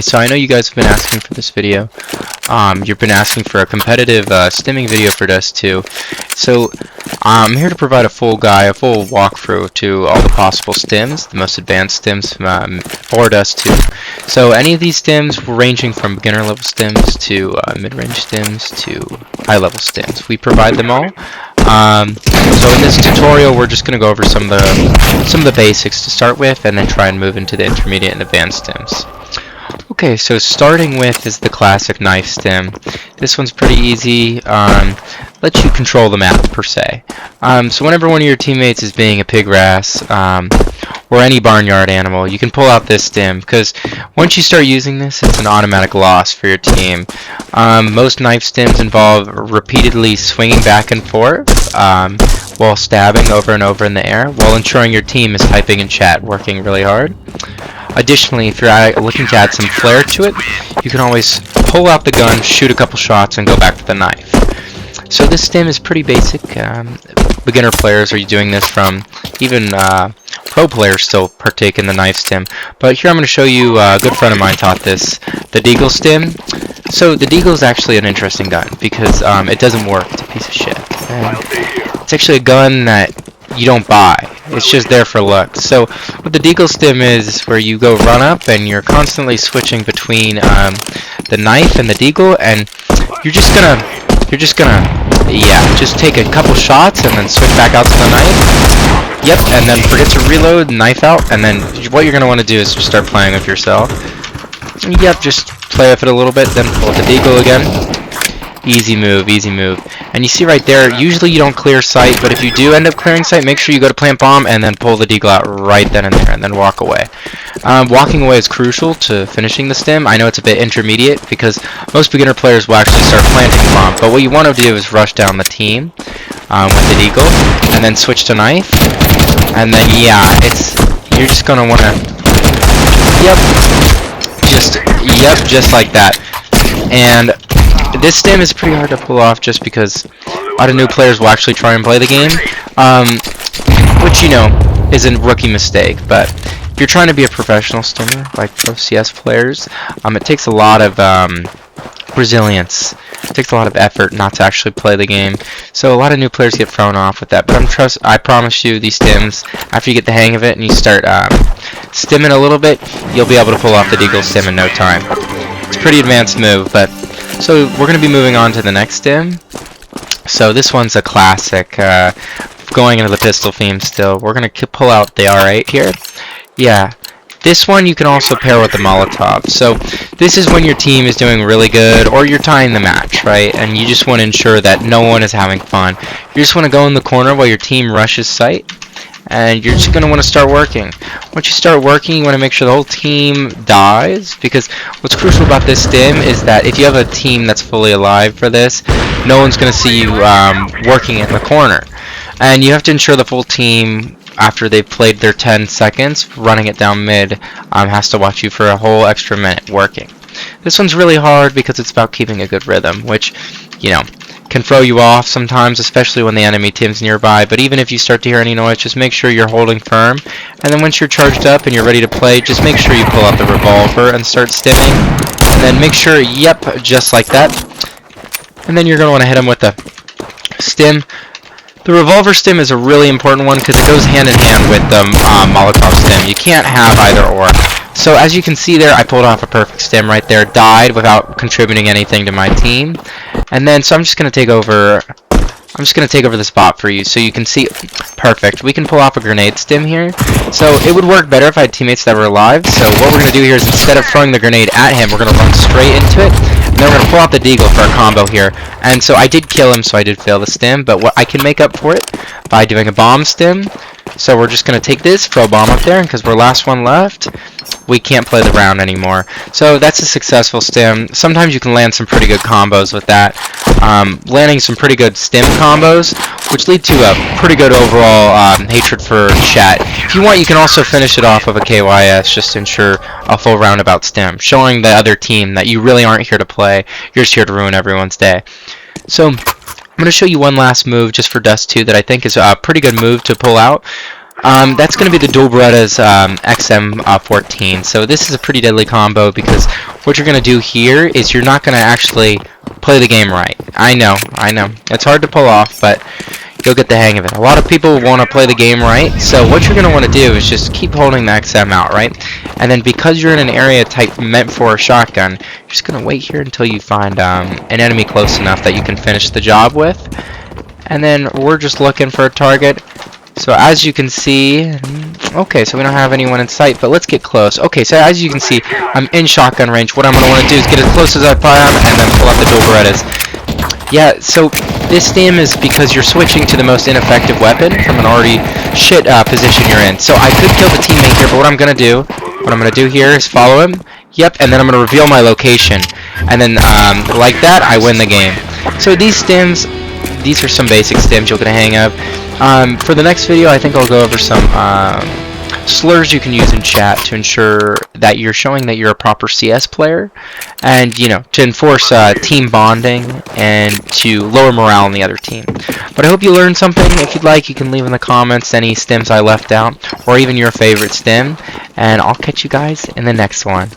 So I know you guys have been asking for this video. You've been asking for a competitive stimming video for Dust 2. So I'm here to provide a full walkthrough to all the possible stims, the most advanced stims for Dust 2. So any of these stims ranging from beginner level stims to mid-range stims to high level stims. We provide them all. So in this tutorial we're just going to go over some of the basics to start with, and then try and move into the intermediate and advanced stims. Okay, so starting with is the classic knife stim. This one's pretty easy. Lets you control the map per se. So whenever one of your teammates is being a pig wrasse or any barnyard animal, you can pull out this stim, because once you start using this, it's an automatic loss for your team. Most knife stims involve repeatedly swinging back and forth while stabbing over and over in the air, while ensuring your team is typing in chat, working really hard. Additionally, if you're looking to add some flair to it, you can always pull out the gun, shoot a couple shots, and go back to the knife. So this stim is pretty basic. Beginner players are doing this from. Even pro players still partake in the knife stim. But here I'm going to show you, a good friend of mine taught this, the Deagle stim. So the Deagle is actually an interesting gun, because it doesn't work. It's a piece of shit. And it's actually a gun that you don't buy. It's just there for luck. So what the Deagle stim is where you go run up and you're constantly switching between the knife and the Deagle, and you're just gonna just take a couple shots and then switch back out to the knife. Yep, and then forget to reload, knife out, and then what you're gonna want to do is just start playing with yourself. Yep, just play with it a little bit, then pull the Deagle again. Easy move, easy move. And you see right there, usually you don't clear sight, but if you do end up clearing sight, make sure you go to plant bomb and then pull the Deagle out right then and there, and then walk away. Walking away is crucial to finishing the stim. I know it's a bit intermediate, because most beginner players will actually start planting the bomb, but what you want to do is rush down the team with the Deagle, and then switch to knife, and then you're just gonna want to, just like that. And this stim is pretty hard to pull off, just because a lot of new players will actually try and play the game, which, you know, is a rookie mistake. But if you're trying to be a professional stimmer, like pro CS players, it takes a lot of resilience. It takes a lot of effort not to actually play the game. So a lot of new players get thrown off with that. But I promise you, these stims, after you get the hang of it and you start stimming a little bit, you'll be able to pull off the Deagle stim in no time. It's a pretty advanced move, but so we're going to be moving on to the next stim. So this one's a classic, going into the pistol theme still. We're going to pull out the R8 here. Yeah, this one you can also pair with the Molotov. So this is when your team is doing really good, or you're tying the match, right? And you just want to ensure that no one is having fun. You just want to go in the corner while your team rushes sight, and you're just going to want to start working. Once you start working, you want to make sure the whole team dies, because what's crucial about this stim is that if you have a team that's fully alive for this, no one's going to see you working in the corner. And you have to ensure the full team, after they've played their 10 seconds, running it down mid, has to watch you for a whole extra minute working. This one's really hard because it's about keeping a good rhythm, which, you know, can throw you off sometimes, especially when the enemy team's nearby. But even if you start to hear any noise, just make sure you're holding firm, and then once you're charged up and you're ready to play, just make sure you pull out the revolver and start stimming, and then make sure, just like that, and then you're going to want to hit them with the stim. The revolver stim is a really important one because it goes hand in hand with the Molotov stim. You can't have either or. So as you can see there, I pulled off a perfect stim right there, died without contributing anything to my team. And then, so I'm just going to take over the spot for you so you can see. Perfect. We can pull off a grenade stim here. So it would work better if I had teammates that were alive. So what we're going to do here is, instead of throwing the grenade at him, we're going to run straight into it. And then we're going to pull out the Deagle for a combo here. And so I did kill him, so I did fail the stim. But what I can make up for it by doing a bomb stim. So we're just going to take this, throw a bomb up there, and because we're last one left, we can't play the round anymore. So that's a successful stim. Sometimes you can land some pretty good combos with that. Landing some pretty good stim combos, which lead to a pretty good overall hatred for chat. If you want, you can also finish it off with a KYS, just to ensure a full roundabout stim, showing the other team that you really aren't here to play, you're just here to ruin everyone's day. So I'm going to show you one last move just for Dust 2 that I think is a pretty good move to pull out. That's going to be the dual Beretta's XM14. So this is a pretty deadly combo because what you're going to do here is you're not going to actually play the game right. I know. It's hard to pull off, but you'll get the hang of it. A lot of people want to play the game right, so what you're going to want to do is just keep holding the XM out, right? And then because you're in an area type meant for a shotgun, you're just going to wait here until you find an enemy close enough that you can finish the job with. And then we're just looking for a target. So as you can see, okay, so we don't have anyone in sight, but let's get close. Okay, so as you can see, I'm in shotgun range. What I'm going to want to do is get as close as I can and then pull out the dual Berettas. Yeah, so this stim is because you're switching to the most ineffective weapon from an already shit position you're in. So I could kill the teammate here, but what I'm going to do here is follow him. Yep, and then I'm going to reveal my location. And then, like that, I win the game. So these stims, these are some basic stims you'll get a hang of. For the next video, I think I'll go over some slurs you can use in chat to ensure that you're showing that you're a proper CS player, and to enforce team bonding and to lower morale in the other team. But I hope you learned something. If you'd like, you can leave in the comments any stims I left out or even your favorite stim, and I'll catch you guys in the next one.